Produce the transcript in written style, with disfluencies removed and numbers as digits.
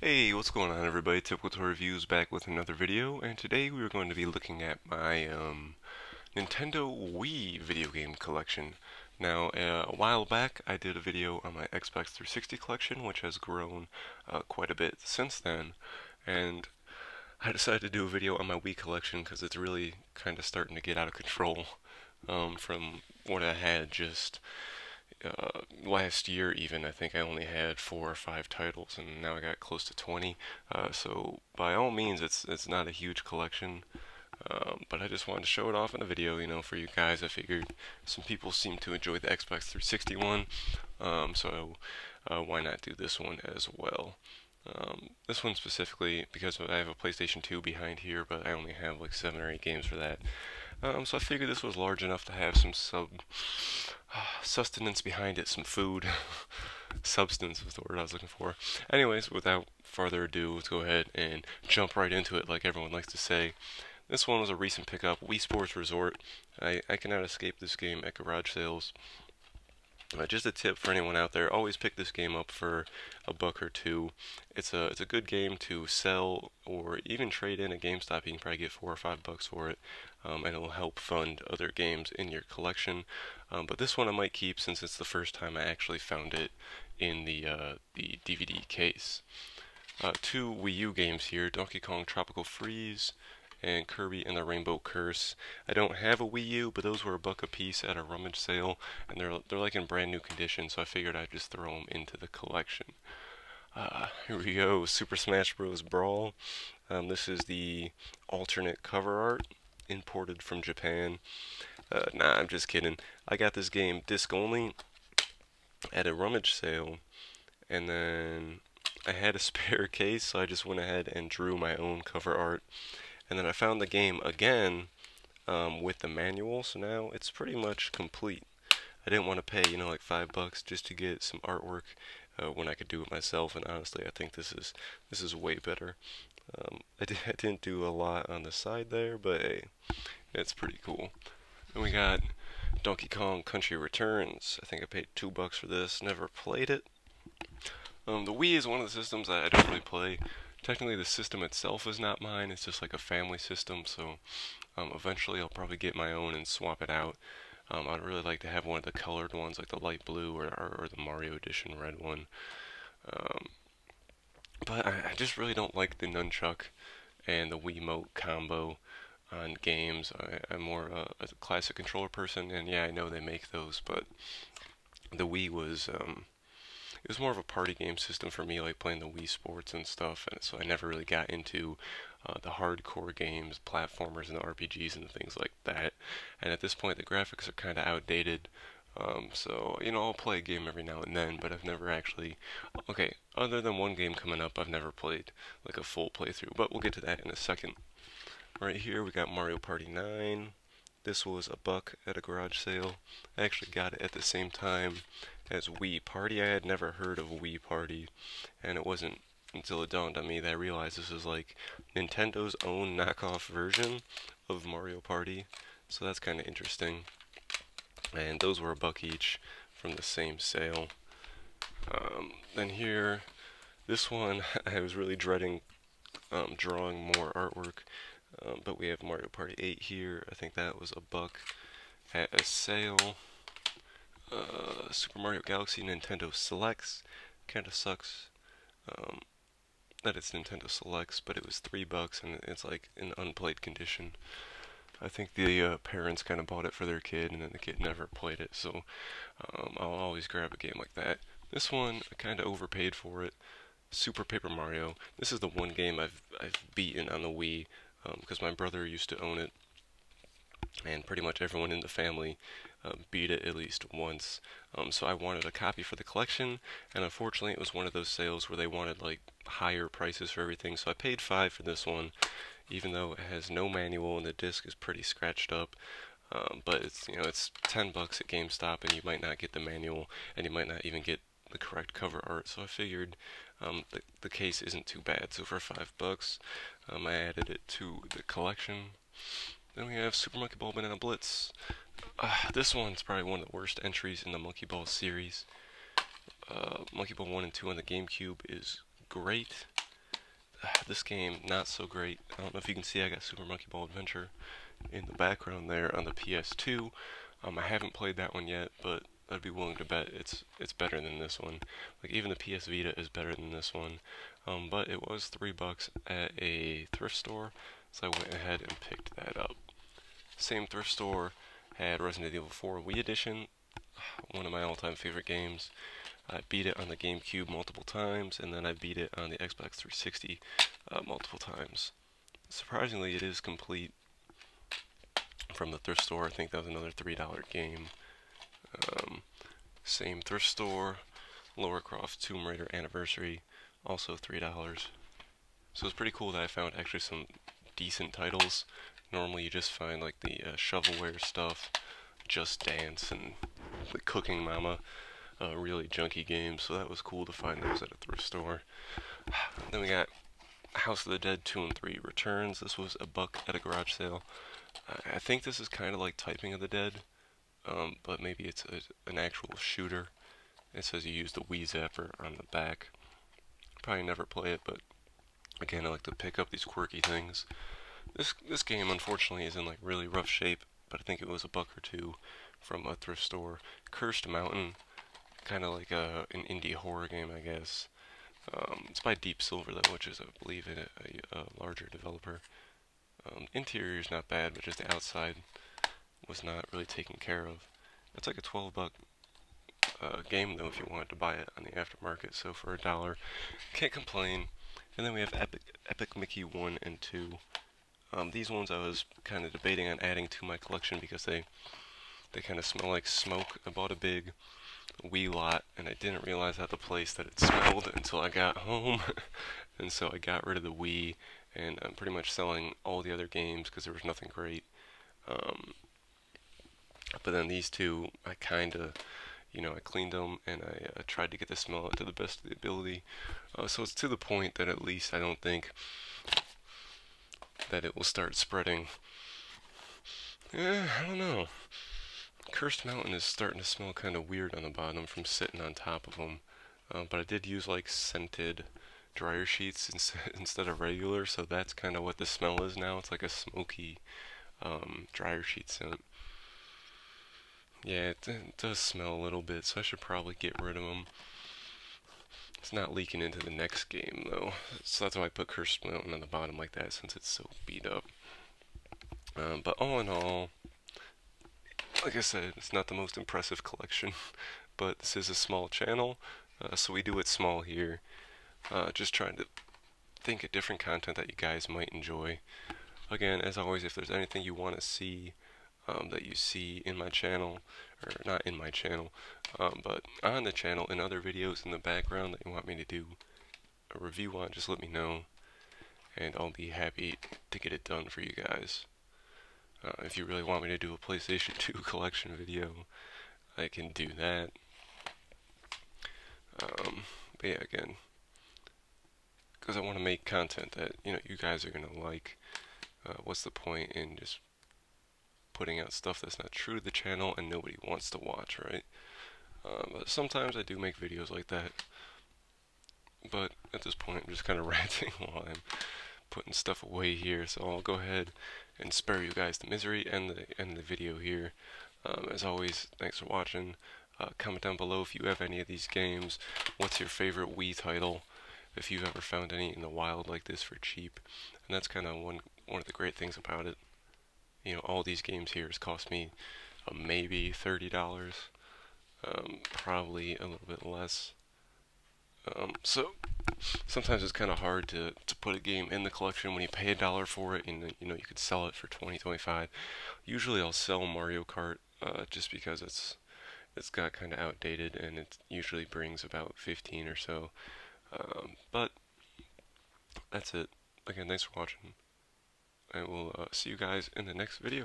Hey, what's going on everybody? Typical Toy Reviews back with another video, and today we are going to be looking at my Nintendo Wii video game collection. Now, a while back I did a video on my Xbox 360 collection, which has grown quite a bit since then, and I decided to do a video on my Wii collection because it's really kind of starting to get out of control from what I had just last year. Even I think I only had 4 or 5 titles, and now I got close to 20. So by all means, it's not a huge collection, but I just wanted to show it off in a video, for you guys. I figured some people seem to enjoy the Xbox 360 one, so why not do this one as well? This one specifically because I have a PlayStation 2 behind here, but I only have like 7 or 8 games for that. So I figured this was large enough to have some sustenance behind it, some food. Substance was the word I was looking for. Anyways, without further ado, let's go ahead and jump right into it like everyone likes to say. This one was a recent pickup, Wii Sports Resort. I cannot escape this game at garage sales. Just a tip for anyone out there, always pick this game up for $1 or $2. It's a good game to sell or even trade in at GameStop. You can probably get $4 or $5 for it, and it'll help fund other games in your collection. But this one I might keep since it's the first time I actually found it in the DVD case. 2 Wii U games here, Donkey Kong Tropical Freeze and Kirby and the Rainbow Curse. I don't have a Wii U, but those were $1 a piece at a rummage sale, and they're like in brand new condition, so I figured I'd just throw them into the collection. Here we go, Super Smash Bros. Brawl. This is the alternate cover art, imported from Japan. Nah, I'm just kidding. I got this game disc only at a rummage sale, and then I had a spare case, so I just went ahead and drew my own cover art. And then I found the game again with the manual, so now it's pretty much complete. I didn't want to pay, like $5 just to get some artwork when I could do it myself, and honestly, I think this is way better. I didn't do a lot on the side there, but hey, it's pretty cool. Then we got Donkey Kong Country Returns. I think I paid $2 for this. Never played it. The Wii is one of the systems that I don't really play. Technically, the system itself is not mine. It's just like a family system, so eventually I'll probably get my own and swap it out. I'd really like to have one of the colored ones, like the light blue or the Mario Edition red one. But I just really don't like the nunchuck and the Wiimote combo on games. I'm more a classic controller person, and yeah, I know they make those, but the Wii was it was more of a party game system for me, like playing the Wii Sports and stuff, and so I never really got into the hardcore games, platformers, and the RPGs and things like that. And at this point, the graphics are kind of outdated. So, I'll play a game every now and then, but I've never actually, okay, other than one game coming up, I've never played like a full playthrough, but we'll get to that in a second. Right here, we got Mario Party 9. This was $1 at a garage sale. I actually got it at the same time as Wii Party. I had never heard of Wii Party, and it wasn't until it dawned on me that I realized this is like Nintendo's own knockoff version of Mario Party. So that's kind of interesting. And those were $1 each from the same sale. Then here, this one I was really dreading drawing more artwork. But we have Mario Party 8 here. I think that was $1 at a sale. Super Mario Galaxy Nintendo Selects. Kinda sucks that it's Nintendo Selects, but it was $3 and it's like in unplayed condition. I think the parents kind of bought it for their kid, and then the kid never played it, so I'll always grab a game like that. This one, I kind of overpaid for it. Super Paper Mario. This is the one game I've beaten on the Wii, because my brother used to own it, and pretty much everyone in the family beat it at least once. So I wanted a copy for the collection, and unfortunately it was one of those sales where they wanted like higher prices for everything, so I paid $5 for this one, even though it has no manual and the disc is pretty scratched up. But it's $10 at GameStop, and you might not get the manual, and you might not even get the correct cover art, so I figured the case isn't too bad. So for $5, I added it to the collection. Then we have Super Monkey Ball Banana Blitz. This one's probably one of the worst entries in the Monkey Ball series. Monkey Ball 1 and 2 on the GameCube is great. this game, not so great. I don't know if you can see I got Super Monkey Ball Adventure in the background there on the PS2. I haven't played that one yet, but I'd be willing to bet it's better than this one. Like even the PS Vita is better than this one. But it was $3 at a thrift store, so I went ahead and picked that up. Same thrift store had Resident Evil 4 Wii Edition, one of my all-time favorite games. I beat it on the GameCube multiple times, and then I beat it on the Xbox 360 multiple times. Surprisingly, it is complete from the thrift store. I think that was another $3 game. Same thrift store, Lara Croft Tomb Raider Anniversary, also $3. So it's pretty cool that I found actually some decent titles. Normally you just find like the shovelware stuff, Just Dance, and the Cooking Mama, really junky games, so that was cool to find those at a thrift store. Then we got House of the Dead 2 and 3 Returns. This was $1 at a garage sale. I think this is kind of like Typing of the Dead, but maybe it's an actual shooter. It says you use the Wii Zapper on the back. Probably never play it, but again, I like to pick up these quirky things. This game, unfortunately, is in like really rough shape, but I think it was $1 or $2 from a thrift store. Cursed Mountain, kind of like an indie horror game, I guess. It's by Deep Silver, though, which is, I believe, a larger developer. Interior is not bad, but just the outside was not really taken care of. It's like a $12 game, though, if you wanted to buy it on the aftermarket, so for $1, can't complain. And then we have Epic Mickey 1 and 2. These ones I was kind of debating on adding to my collection because they kind of smell like smoke. I bought a big Wii lot, and I didn't realize at the place that it smelled until I got home. And so I got rid of the Wii, and I'm pretty much selling all the other games because there was nothing great. But then these two, I kind of, I cleaned them, and I tried to get the smell out to the best of the ability. So it's to the point that at least I don't think that it will start spreading. I don't know. Cursed Mountain is starting to smell kind of weird on the bottom from sitting on top of them. But I did use like scented dryer sheets instead of regular, so that's kind of what the smell is now. It's like a smoky dryer sheet scent. Yeah, it does smell a little bit, so I should probably get rid of them. It's not leaking into the next game, though, so that's why I put Cursed Mountain on the bottom like that, since it's so beat up. But all in all, like I said, it's not the most impressive collection, but this is a small channel, so we do it small here. Just trying to think of different content that you guys might enjoy. Again, as always, if there's anything you want to see that you see in my channel, or not in my channel, but on the channel in other videos in the background that you want me to do a review on, just let me know, and I'll be happy to get it done for you guys. If you really want me to do a PlayStation 2 collection video, I can do that. But yeah, again, because I want to make content that you guys are gonna like. What's the point in just putting out stuff that's not true to the channel and nobody wants to watch, right? But sometimes I do make videos like that. But at this point, I'm just kind of ranting while I'm putting stuff away here. So I'll go ahead and spare you guys the misery and the video here. As always, thanks for watching. Comment down below if you have any of these games. What's your favorite Wii title? If you've ever found any in the wild like this for cheap. And that's kind of one of the great things about it. All these games here has cost me maybe $30. Probably a little bit less. So sometimes it's kind of hard to put a game in the collection when you pay $1 for it, and you could sell it for 20, 25. Usually I'll sell Mario Kart just because it's got kind of outdated, and it usually brings about 15 or so. But that's it. Again, thanks for watching. I will see you guys in the next video.